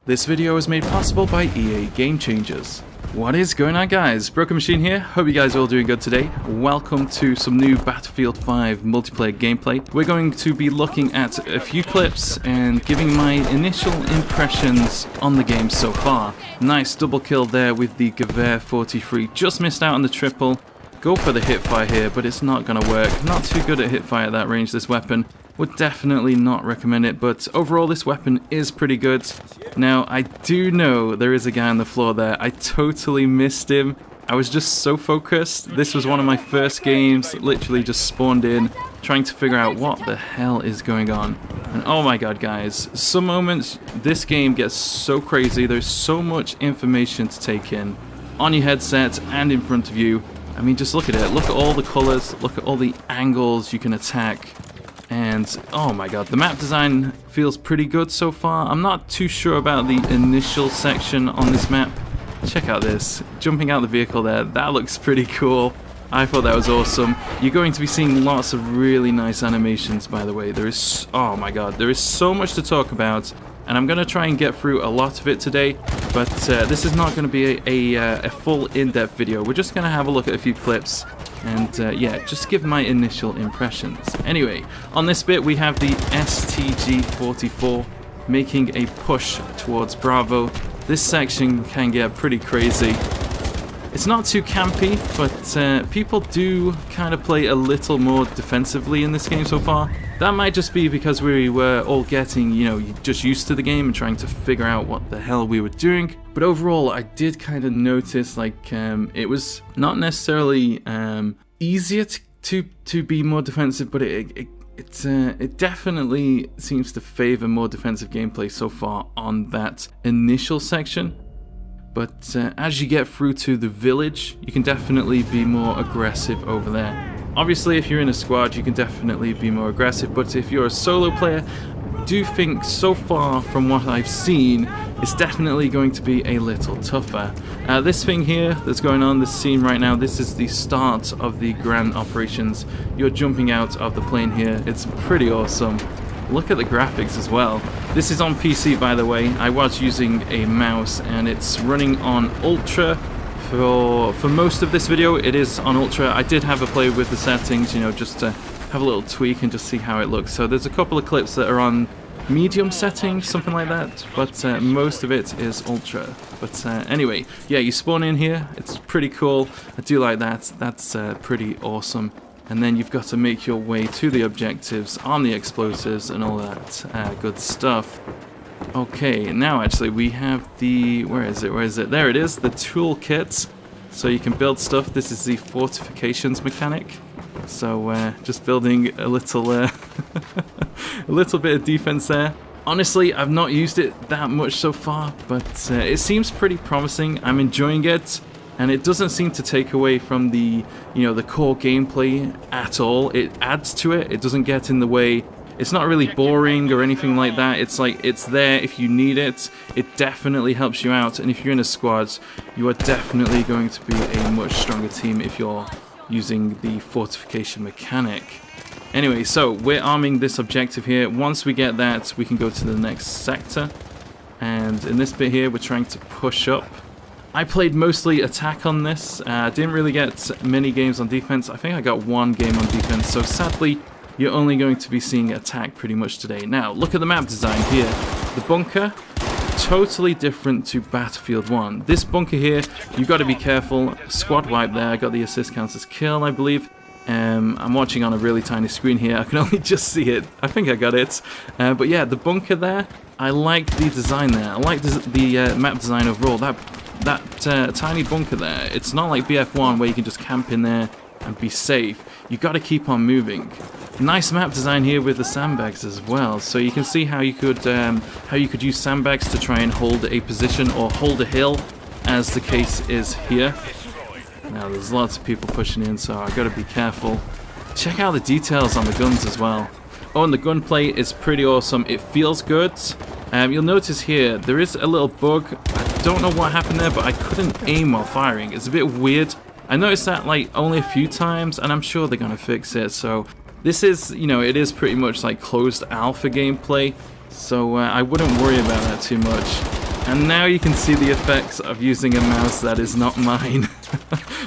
This video is made possible by EA Game Changers. What is going on, guys? Broken Machine here. Hope you guys are all doing good today. Welcome to some new Battlefield 5 multiplayer gameplay. We're going to be looking at a few clips and giving my initial impressions on the game so far. Nice double kill there with the Gewehr 43. Just missed out on the triple. Go for the hipfire here, but it's not going to work. Not too good at hipfire at that range, this weapon. Would definitely not recommend it, but overall this weapon is pretty good. Now, I do know there is a guy on the floor there. I totally missed him. I was just so focused. This was one of my first games, literally just spawned in, trying to figure out what the hell is going on. And oh my god, guys, some moments this game gets so crazy. There's so much information to take in on your headset and in front of you. I mean, just look at it. Look at all the colors, look at all the angles you can attack. And oh my god, the map design feels pretty good so far. I'm not too sure about the initial section on this map. Check out this, jumping out the vehicle there, that looks pretty cool. I thought that was awesome. You're going to be seeing lots of really nice animations, by the way. There is, oh my god, there is so much to talk about, and I'm going to try and get through a lot of it today, but this is not going to be a full in-depth video. We're just going to have a look at a few clips and yeah, just give my initial impressions. Anyway, on this bit we have the STG-44 making a push towards Bravo. This section can get pretty crazy. It's not too campy, but people do kind of play a little more defensively in this game so far. That might just be because we were all getting, you know, just used to the game and trying to figure out what the hell we were doing. But overall, I did kind of notice, like, it was not necessarily easier to be more defensive, but it definitely seems to favor more defensive gameplay so far on that initial section. But as you get through to the village, you can definitely be more aggressive over there. Obviously, if you're in a squad, you can definitely be more aggressive, but if you're a solo player, I do think so far from what I've seen, it's definitely going to be a little tougher. This thing here that's going on, this scene right now, this is the start of the grand operations. You're jumping out of the plane here. It's pretty awesome. Look at the graphics as well. This is on PC, by the way. I was using a mouse and it's running on Ultra. For most of this video, it is on Ultra. I did have a play with the settings, you know, just to have a little tweak and just see how it looks. So there's a couple of clips that are on medium settings, something like that, but most of it is Ultra. But anyway, yeah, you spawn in here. It's pretty cool. I do like that. That's pretty awesome. And then you've got to make your way to the objectives on the explosives and all that good stuff. Okay, now actually we have the, where is it, there it is, the toolkit. So you can build stuff. This is the fortifications mechanic. So just building a little, a little bit of defense there. Honestly, I've not used it that much so far, but it seems pretty promising. I'm enjoying it. And it doesn't seem to take away from the, you know, the core gameplay at all. It adds to it. It doesn't get in the way. It's not really boring or anything like that. It's like, it's there if you need it. It definitely helps you out. And if you're in a squad, you are definitely going to be a much stronger team if you're using the fortification mechanic. Anyway, so we're arming this objective here. Once we get that, we can go to the next sector. And in this bit here, we're trying to push up. I played mostly attack on this. Didn't really get many games on defense. I think I got one game on defense, so sadly you're only going to be seeing attack pretty much today. Now look at the map design here. The bunker, totally different to Battlefield 1. This bunker here, you've got to be careful. Squad wipe there. I got the assist counts as kill, I believe. I'm watching on a really tiny screen here. I can only just see it. I think I got it. But yeah, the bunker there, I like the design there. I like the map design overall. That tiny bunker there, it's not like BF1 where you can just camp in there and be safe. You got to keep on moving. Nice map design here with the sandbags as well. So you can see how you could use sandbags to try and hold a position or hold a hill, as the case is here. Now there's lots of people pushing in, so I got to be careful. Check out the details on the guns as well. Oh, and the gunplay is pretty awesome. It feels good. You'll notice here, there is a little bug. I don't know what happened there, but I couldn't aim while firing. It's a bit weird. I noticed that like only a few times, and I'm sure they're gonna fix it. So this is, you know, it is pretty much like closed alpha gameplay. So I wouldn't worry about that too much. And now you can see the effects of using a mouse that is not mine.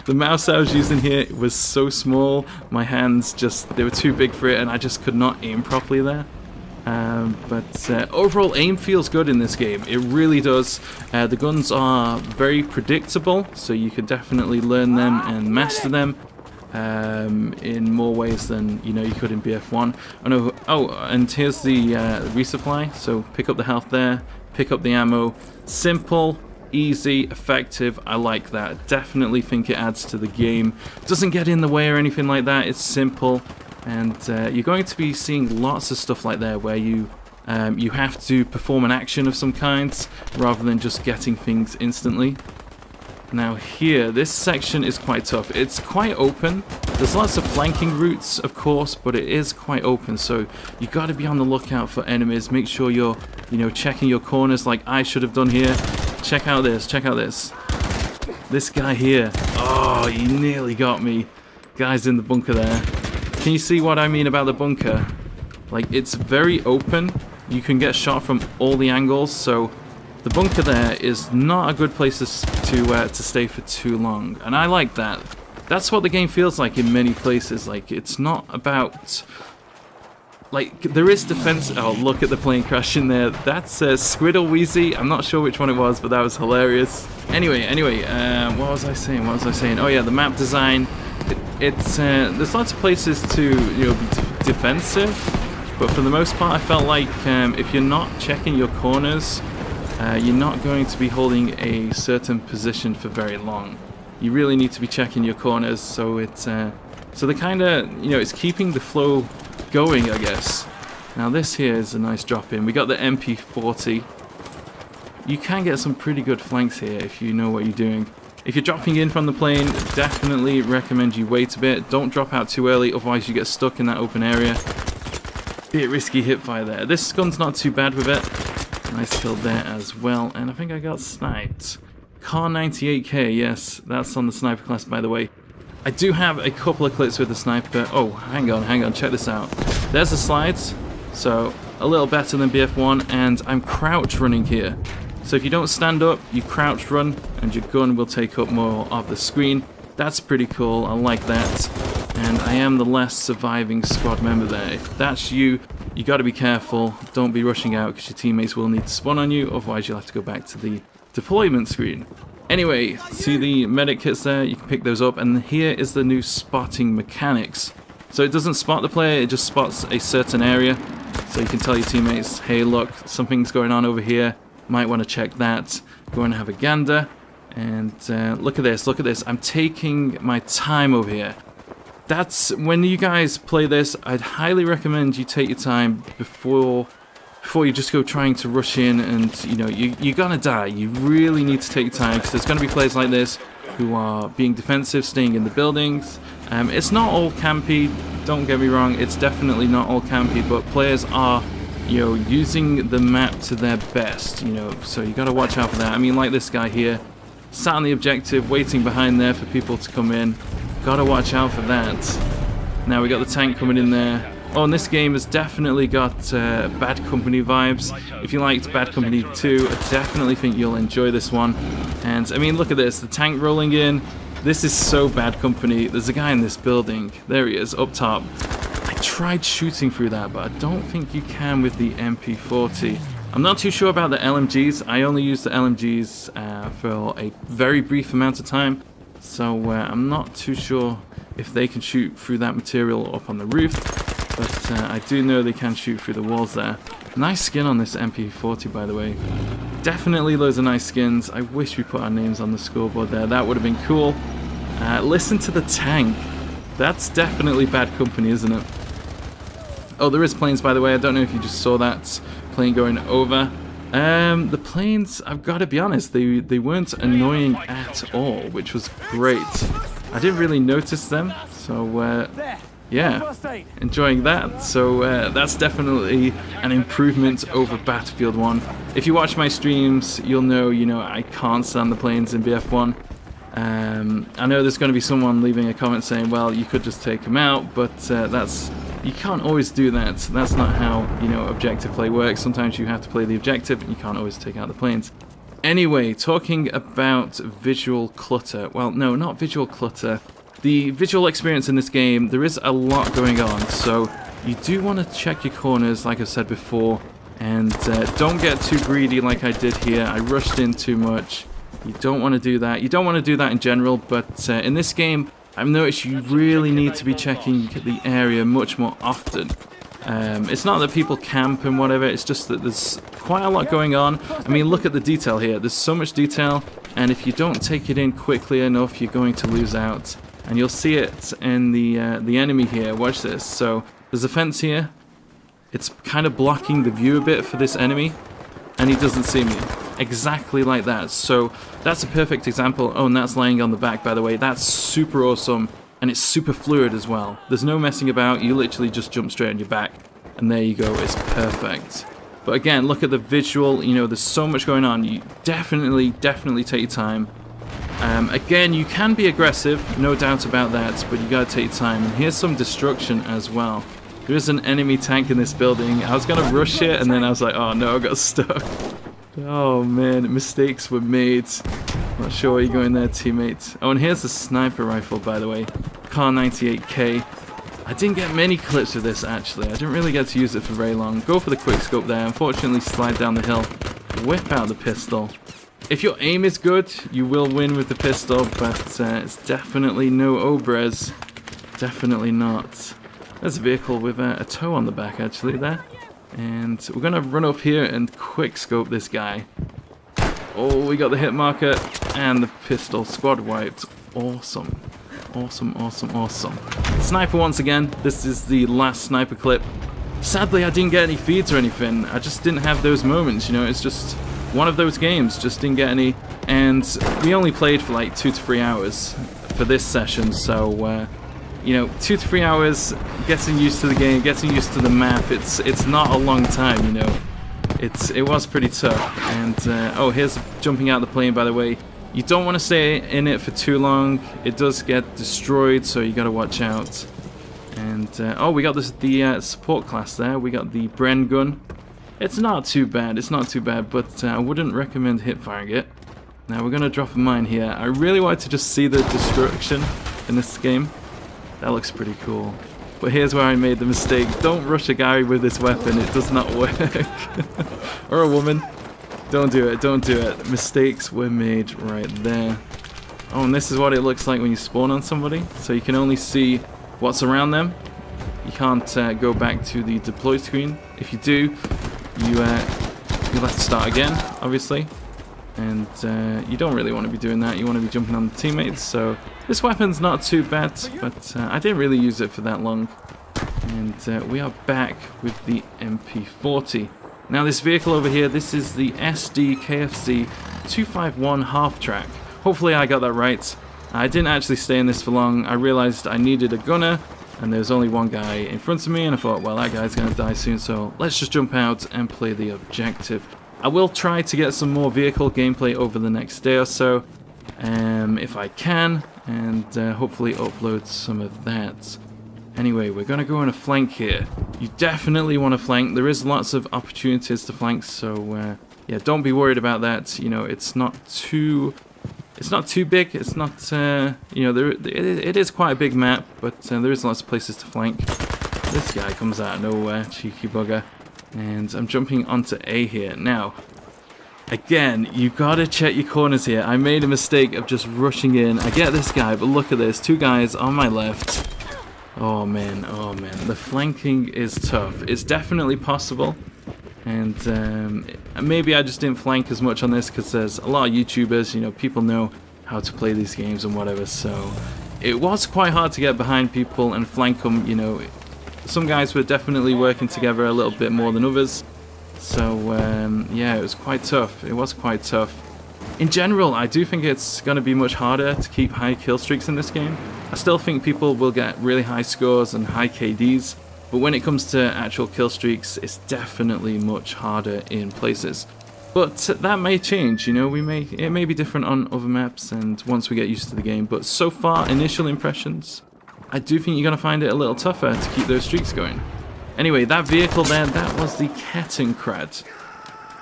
The mouse I was using here was so small, my hands they were too big for it, and I just could not aim properly there. But overall aim feels good in this game. It really does. The guns are very predictable, so you can definitely learn them and master them in more ways than you could in BF1. Oh, and here's the resupply. So pick up the health there, pick up the ammo. Simple, easy, effective. I like that. Definitely think it adds to the game. Doesn't get in the way or anything like that. It's simple. And you're going to be seeing lots of stuff like that where you have to perform an action of some kind rather than just getting things instantly. Now here, this section is quite tough. It's quite open. There's lots of flanking routes, of course, but it is quite open. So you got to be on the lookout for enemies. Make sure you're, checking your corners like I should have done here. Check out this. Check out this. This guy here. Oh, he nearly got me. Guy's in the bunker there. Can you see what I mean about the bunker? Like, it's very open. You can get shot from all the angles, so the bunker there is not a good place to stay for too long. And I like that. That's what the game feels like in many places. Like, it's not about... Like, there is defense... Oh, look at the plane crash in there. That's Squiddle Wheezy. I'm not sure which one it was, but that was hilarious. Anyway, what was I saying? Oh yeah, the map design. There's lots of places to be defensive, but for the most part I felt like if you're not checking your corners, you're not going to be holding a certain position for very long. You really need to be checking your corners, so the kind of it's keeping the flow going, I guess. Now this here is a nice drop in. We got the MP40. You can get some pretty good flanks here if you know what you're doing. If you're dropping in from the plane, definitely recommend you wait a bit. Don't drop out too early, otherwise you get stuck in that open area. Bit risky hipfire there. This gun's not too bad with it. Nice kill there as well. And I think I got sniped. Kar 98K, yes, that's on the sniper class, by the way. I do have a couple of clips with the sniper. Oh, hang on, check this out. There's the slides, so a little better than BF1, and I'm crouch running here. So if you don't stand up, you crouch run, and your gun will take up more of the screen. That's pretty cool, I like that. And I am the last surviving squad member there. If that's you, you got to be careful. Don't be rushing out, because your teammates will need to spawn on you, otherwise you'll have to go back to the deployment screen. Anyway, see the medic kits there? You can pick those up, and here is the new spotting mechanics. So it doesn't spot the player, it just spots a certain area. So you can tell your teammates, hey look, something's going on over here. Might want to check that. Go and have a gander. And look at this. I'm taking my time over here. That's when you guys play this, I'd highly recommend you take your time before you just go trying to rush in, and you're gonna die. You really need to take your time, because there's gonna be players like this who are being defensive, staying in the buildings. It's not all campy, don't get me wrong, it's definitely not all campy, but players are using the map to their best, so you gotta watch out for that. I mean, like this guy here, sat on the objective, waiting behind there for people to come in. Gotta watch out for that. Now we got the tank coming in there. Oh, and this game has definitely got Bad Company vibes. If you liked Bad Company 2, I definitely think you'll enjoy this one. And, I mean, look at this, the tank rolling in. This is so Bad Company. There's a guy in this building. There he is, up top. I tried shooting through that, but I don't think you can with the MP40. I'm not too sure about the LMGs. I only used the LMGs for a very brief amount of time. So I'm not too sure if they can shoot through that material up on the roof. But I do know they can shoot through the walls there. Nice skin on this MP40, by the way. Definitely loads of nice skins. I wish we put our names on the scoreboard there. That would have been cool. Listen to the tank. That's definitely Bad Company, isn't it? Oh, there is planes, by the way. I don't know if you just saw that plane going over. The planes, I've got to be honest, they weren't annoying at all, which was great. I didn't really notice them, so yeah, enjoying that. So that's definitely an improvement over Battlefield 1. If you watch my streams, you'll know, I can't stand the planes in BF1. I know there's going to be someone leaving a comment saying, well, you could just take them out, but you can't always do that. That's not how, objective play works. Sometimes you have to play the objective, and you can't always take out the planes. Anyway, talking about visual clutter. Well, no, not visual clutter. The visual experience in this game, there is a lot going on, so you do want to check your corners, like I've said before, and don't get too greedy like I did here. I rushed in too much. You don't want to do that. You don't want to do that in general, but in this game, I've noticed you really need to be checking the area much more often. It's not that people camp and whatever, it's just that there's quite a lot going on. I mean, look at the detail here. There's so much detail, and if you don't take it in quickly enough, you're going to lose out. And you'll see it in the enemy here. Watch this. So there's a fence here. It's kind of blocking the view a bit for this enemy, and he doesn't see me. Exactly like that. So that's a perfect example. Oh, and that's laying on the back, by the way. That's super awesome. And it's super fluid as well. There's no messing about. You literally just jump straight on your back. And there you go. It's perfect. But again, look at the visual. You know, there's so much going on. You definitely take your time. Again, you can be aggressive. No doubt about that. But you gotta take your time. And here's some destruction as well. There is an enemy tank in this building. I was gonna rush it. And then I was like, oh no, I got stuck. Oh man, mistakes were made. Not sure where you're going there, teammate. Oh, and here's the sniper rifle, by the way. Kar 98K. I didn't get many clips of this, actually. I didn't really get to use it for very long. Go for the quick scope there. Unfortunately, slide down the hill. Whip out the pistol. If your aim is good, you will win with the pistol, but it's definitely no Obrez. Definitely not. There's a vehicle with a tow on the back, actually, there. And we're going to run up here and quick scope this guy. Oh, we got the hit marker and the pistol. Squad wiped. Awesome. Awesome, awesome, awesome. Sniper once again. This is the last sniper clip. Sadly, I didn't get any feeds or anything. I just didn't have those moments, you know. It's just one of those games. Just didn't get any. And we only played for like 2 to 3 hours for this session. So, you know, 2 to 3 hours getting used to the game, getting used to the map. It's not a long time, you know. It was pretty tough. And oh, here's jumping out the plane, by the way. You don't want to stay in it for too long. It does get destroyed, so you got to watch out. And oh, we got the support class there. We got the Bren gun. It's not too bad. It's not too bad, but I wouldn't recommend hip firing it. Now we're gonna drop a mine here. I really wanted to just see the destruction in this game. That looks pretty cool. But here's where I made the mistake. Don't rush a guy with this weapon. It does not work. Or a woman. Don't do it. Don't do it. Mistakes were made right there. Oh, and this is what it looks like when you spawn on somebody. So you can only see what's around them. You can't go back to the deploy screen. If you do, you'll have to start again, obviously. And you don't really want to be doing that. You want to be jumping on the teammates. So this weapon's not too bad, but I didn't really use it for that long. And we are back with the MP40. Now this vehicle over here, this is the SD KFC 251 half track. Hopefully I got that right. I didn't actually stay in this for long. I realized I needed a gunner, and there's only one guy in front of me, and I thought, well, that guy's going to die soon, so let's just jump out and play the objective. I will try to get some more vehicle gameplay over the next day or so, if I can, and hopefully upload some of that. Anyway, we're going to go on a flank here. You definitely want to flank. There is lots of opportunities to flank, so yeah, don't be worried about that. You know, it's not too big. It's not, you know, it is quite a big map, but there is lots of places to flank. This guy comes out of nowhere, cheeky bugger. And I'm jumping onto A here. Now, again, you gotta check your corners here. I made a mistake of just rushing in. I get this guy, but look at this. 2 guys on my left. Oh man, oh man. The flanking is tough. It's definitely possible. And maybe I just didn't flank as much on this because there's a lot of YouTubers, you know, people know how to play these games and whatever. So it was quite hard to get behind people and flank them, you know. Some guys were definitely working together a little bit more than others. So yeah, it was quite tough. It was quite tough. In general, I do think it's going to be much harder to keep high kill streaks in this game. I still think people will get really high scores and high KDs, but when it comes to actual kill streaks, it's definitely much harder in places. But that may change, you know, it may be different on other maps and once we get used to the game, but so far, initial impressions, I do think you're going to find it a little tougher to keep those streaks going. Anyway, that vehicle there, that was the Kettenkrad.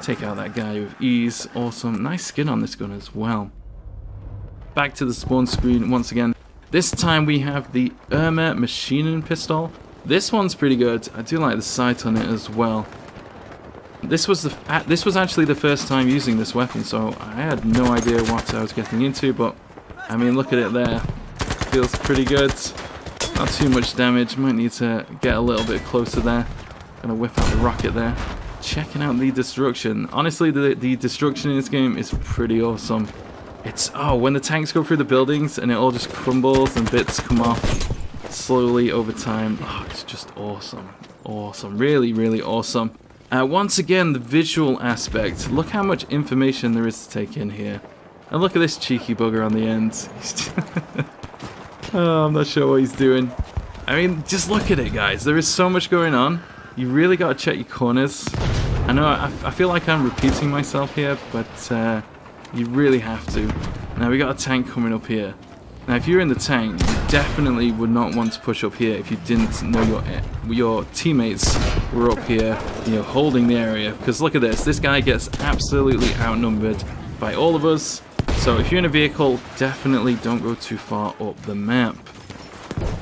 Take out that guy with ease. Awesome. Nice skin on this gun as well. Back to the spawn screen once again. This time we have the Irma Maschinen pistol. This one's pretty good. I do like the sight on it as well. This was actually the first time using this weapon, so I had no idea what I was getting into, but I mean, look at it there. Feels pretty good. Not too much damage. Might need to get a little bit closer there. Gonna whip out the rocket there. Checking out the destruction. Honestly, the destruction in this game is pretty awesome. It's, oh, when the tanks go through the buildings and it all just crumbles and bits come off slowly over time. Oh, it's just awesome. Awesome. Really, really awesome. Once again, the visual aspect. Look how much information there is to take in here. And look at this cheeky bugger on the end. Oh, I'm not sure what he's doing. I mean, just look at it, guys. There is so much going on. You really got to check your corners. I know I feel like I'm repeating myself here, but you really have to. Now, we got a tank coming up here. Now, if you're in the tank, you definitely would not want to push up here if you didn't know your teammates were up here, you know, holding the area. Because look at this. This guy gets absolutely outnumbered by all of us. So if you're in a vehicle, definitely don't go too far up the map.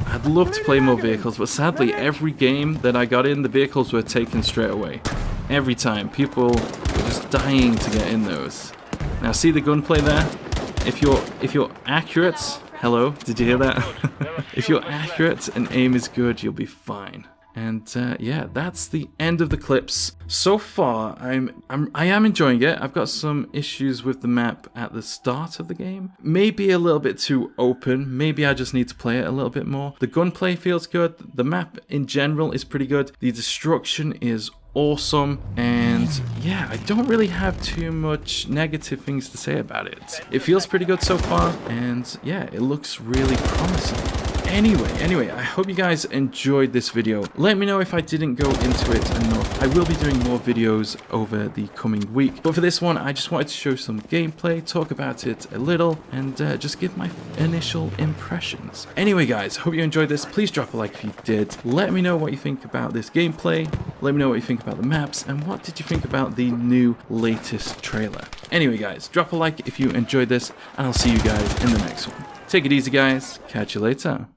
I'd love to play more vehicles, but sadly every game that I got in, the vehicles were taken straight away. Every time. People were just dying to get in those. Now see the gunplay there? If you're accurate, hello, did you hear that? If you're accurate and aim is good, you'll be fine. And yeah, that's the end of the clips. So far, I am enjoying it. I've got some issues with the map at the start of the game. Maybe a little bit too open. Maybe I just need to play it a little bit more. The gunplay feels good. The map in general is pretty good. The destruction is awesome, and yeah, I don't really have too much negative things to say about it. It feels pretty good so far, and yeah, it looks really promising. Anyway, I hope you guys enjoyed this video. Let me know if I didn't go into it enough. I will be doing more videos over the coming week, but for this one, I just wanted to show some gameplay, talk about it a little, and just give my initial impressions. Anyway, guys, hope you enjoyed this. Please drop a like if you did. Let me know what you think about this gameplay. Let me know what you think about the maps, and what did you think about the new latest trailer. Anyway, guys, drop a like if you enjoyed this, and I'll see you guys in the next one. Take it easy, guys. Catch you later.